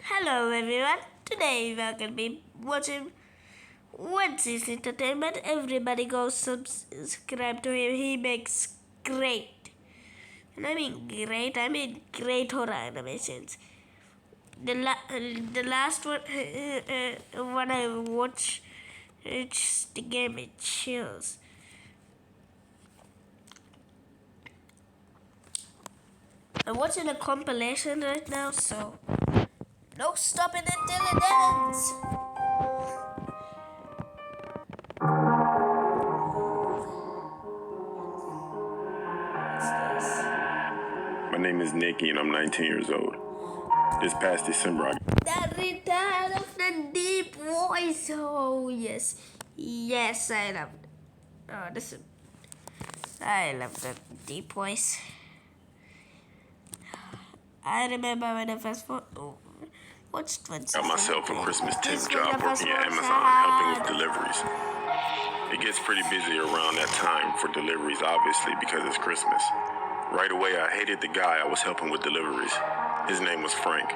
Hello everyone. Today we are gonna be watching Wednesday's Entertainment. Everybody go subscribe to him. He makes great. And I mean great. I mean great horror animations. The last one when I watch it's the game it chills. I'm watching a compilation right now, so no stopping until it ends. My name is Nikki and I'm 19 years old. This past December, The return of the deep voice. Oh yes, yes, I love it. Oh, I love the deep voice. I remember when I first watched one. got myself a Christmas temp This job when I first working at watched Amazon helping with that. deliveries. It gets pretty busy around that time for deliveries, obviously, because it's Christmas. Right away, I hated the guy I was helping with deliveries. His name was Frank.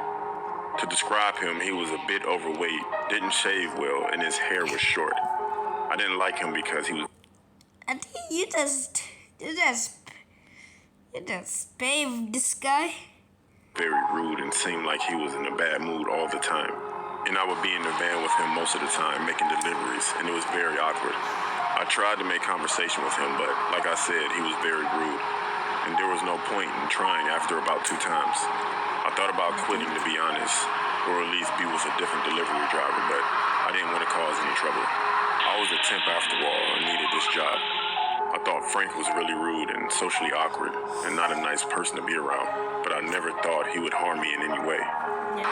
To describe him, he was a bit overweight, didn't shave well, and his hair was short. I didn't like him because he was I think you just paved this guy. very rude and seemed like he was in a bad mood all the time. And I would be in the van with him most of the time making deliveries, and it was very awkward. I tried to make conversation with him, but like I said, he was very rude. And there was no point in trying after about 2 times. I thought about quitting, to be honest, or at least be with a different delivery driver, but I didn't want to cause any trouble. I was a temp after all and needed this job. I thought Frank was really rude and socially awkward and not a nice person to be around, but I never thought he would harm me in any way.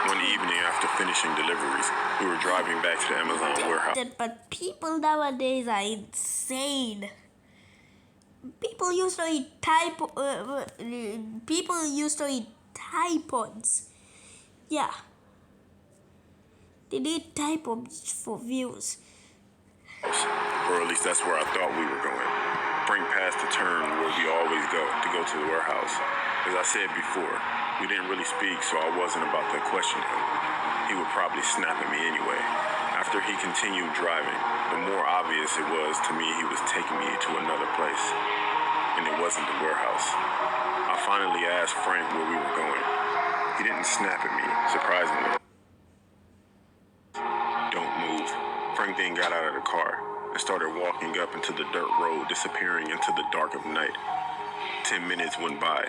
One evening after finishing deliveries, we were driving back to the Amazon warehouse. But people nowadays are insane. People used to eat people used to eat typods. Yeah. They need typods for views. Or at least that's where I thought we were going. Frank passed the turn where we always go to the warehouse. As I said before, we didn't really speak, so I wasn't about to question him. He would probably snap at me anyway. After he continued driving, the more obvious it was to me he was taking me to another place. And it wasn't the warehouse. I finally asked Frank where we were going. He didn't snap at me, surprisingly. Don't move. Frank then got out of the car and started walking up into the dirt road, disappearing into the dark of night. 10 minutes went by.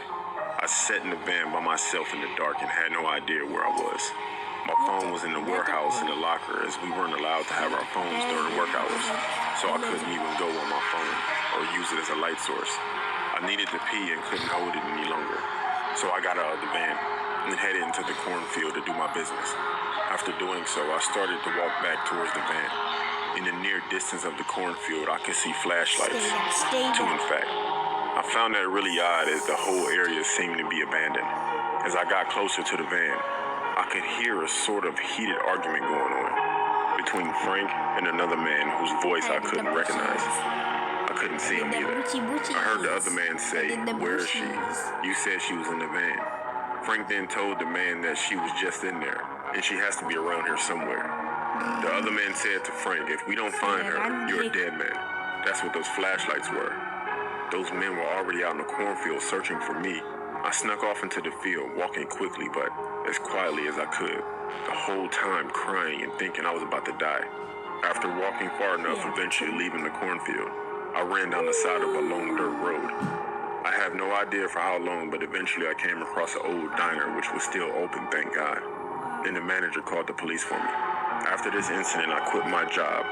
I sat in the van by myself in the dark and had no idea where I was. My phone was in the warehouse in the locker, as we weren't allowed to have our phones during work hours, so I couldn't even go on my phone or use it as a light source. I needed to pee and couldn't hold it any longer, so I got out of the van and headed into the cornfield to do my business. After doing so, I started to walk back towards the van. In the near distance of the cornfield, I could see flashlights. Two, in fact. I found that really odd, as the whole area seemed to be abandoned. As I got closer to the van, I could hear a sort of heated argument going on between Frank and another man whose voice I couldn't recognize. I couldn't see him either. I heard the other man say, "Where is she? You said she was in the van." Frank then told the man that she was just in there, and she has to be around here somewhere. The other man said to Frank, "If we don't find her, you're a dead man." That's what those flashlights were. Those men were already out in the cornfield searching for me. I snuck off into the field, walking quickly, but as quietly as I could, the whole time crying and thinking I was about to die. After walking far enough, eventually leaving the cornfield, I ran down the side of a long dirt road. I have no idea for how long, but eventually I came across an old diner, which was still open, thank God. Then the manager called the police for me. After this incident, I quit my job.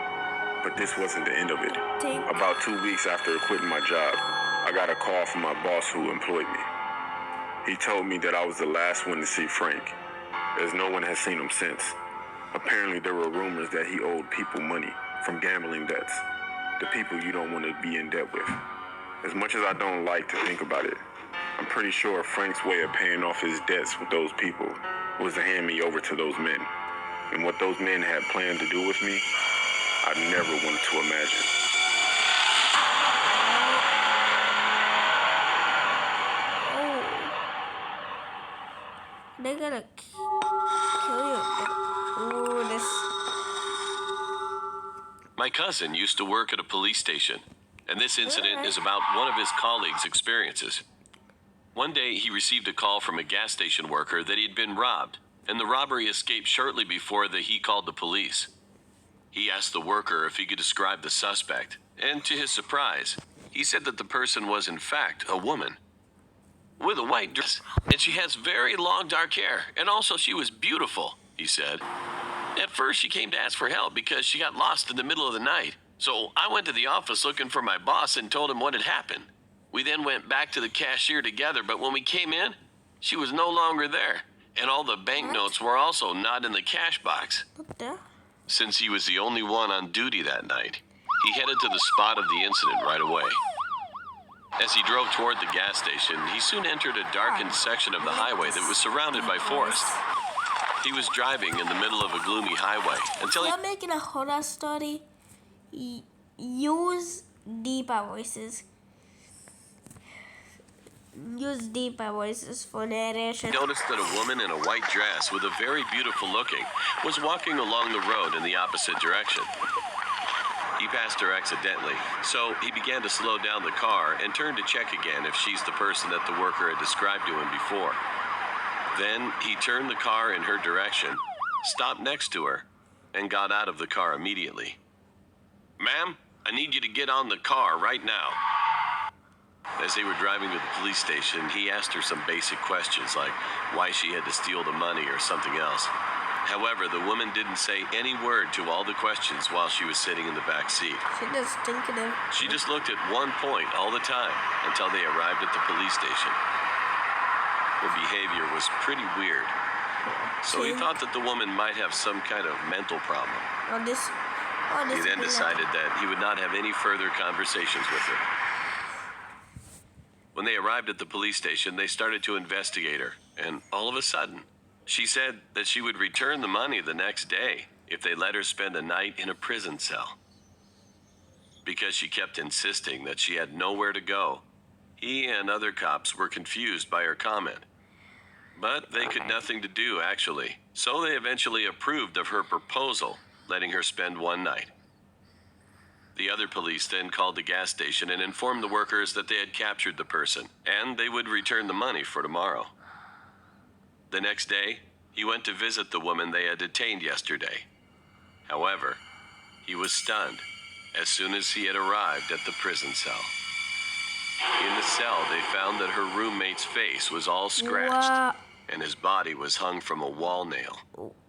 But this wasn't the end of it. About 2 weeks after quitting my job, I got a call from my boss who employed me. He told me that I was the last one to see Frank, as no one has seen him since. Apparently, there were rumors that he owed people money from gambling debts, the people you don't want to be in debt with. As much as I don't like to think about it, I'm pretty sure Frank's way of paying off his debts with those people was to hand me over to those men. And what those men had planned to do with me, I never wanted to imagine. Dengan gonna kill you. Ooh, this. My cousin used to work at a police station, and this incident is about one of his colleagues' experiences. One day, he received a call from a gas station worker that he'd been robbed, and the robbery escaped shortly before he called the police. He asked the worker if he could describe the suspect, and to his surprise, he said that the person was in fact a woman with a white dress, and she has very long dark hair, and also she was beautiful, he said. At first, she came to ask for help because she got lost in the middle of the night. So I went to the office looking for my boss and told him what had happened. We then went back to the cashier together, but when we came in, she was no longer there, and all the banknotes were also not in the cash box. What the? Since he was the only one on duty that night, he headed to the spot of the incident right away. As he drove toward the gas station, he soon entered a darkened section of the highway that was surrounded by forest. He was driving in the middle of a gloomy highway until he... You're making a horror story. Use deeper voices. Use deeper voices for narration. noticed that a woman in a white dress with a very beautiful looking was walking along the road in the opposite direction. He passed her accidentally, so he began to slow down the car and turned to check again if she's the person that the worker had described to him before. Then he turned the car in her direction, stopped next to her, and got out of the car immediately. "Ma'am, I need you to get on the car right now." As they were driving to the police station, he asked her some basic questions like why she had to steal the money or something else. However, the woman didn't say any word to all the questions while she was sitting in the back seat. She just thinking of. She just looked at one point all the time until they arrived at the police station. Her behavior was pretty weird, so he thought that the woman might have some kind of mental problem. He then decided that he would not have any further conversations with her. When they arrived at the police station, they started to investigate her, and all of a sudden, she said that she would return the money the next day if they let her spend a night in a prison cell. Because she kept insisting that she had nowhere to go, he and other cops were confused by her comment. But they could nothing to do, actually, so they eventually approved of her proposal, letting her spend one night. The other police then called the gas station and informed the workers that they had captured the person, and they would return the money for tomorrow. The next day, he went to visit the woman they had detained yesterday. However, he was stunned as soon as he had arrived at the prison cell. In the cell, they found that her roommate's face was all scratched, and his body was hung from a wall nail.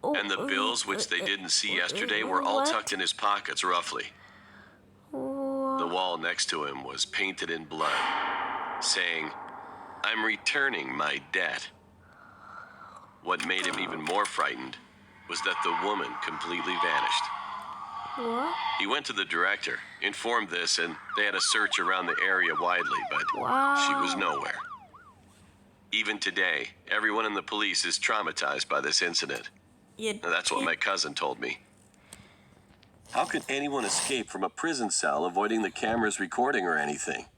And the bills, which they didn't see yesterday, were all tucked in his pockets roughly. The wall next to him was painted in blood, saying, "I'm returning my debt." What made him even more frightened was that the woman completely vanished. What? He went to the director, informed this, and they had a search around the area widely, but she was nowhere. Even today, everyone in the police is traumatized by this incident. That's what my cousin told me. How could anyone escape from a prison cell avoiding the cameras recording or anything?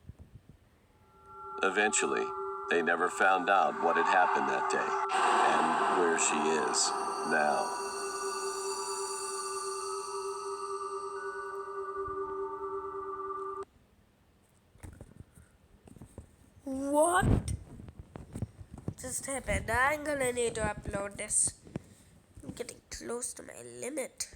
Eventually, they never found out what had happened that day and where she is now. What just happened? I'm gonna need to upload this. I'm getting close to my limit.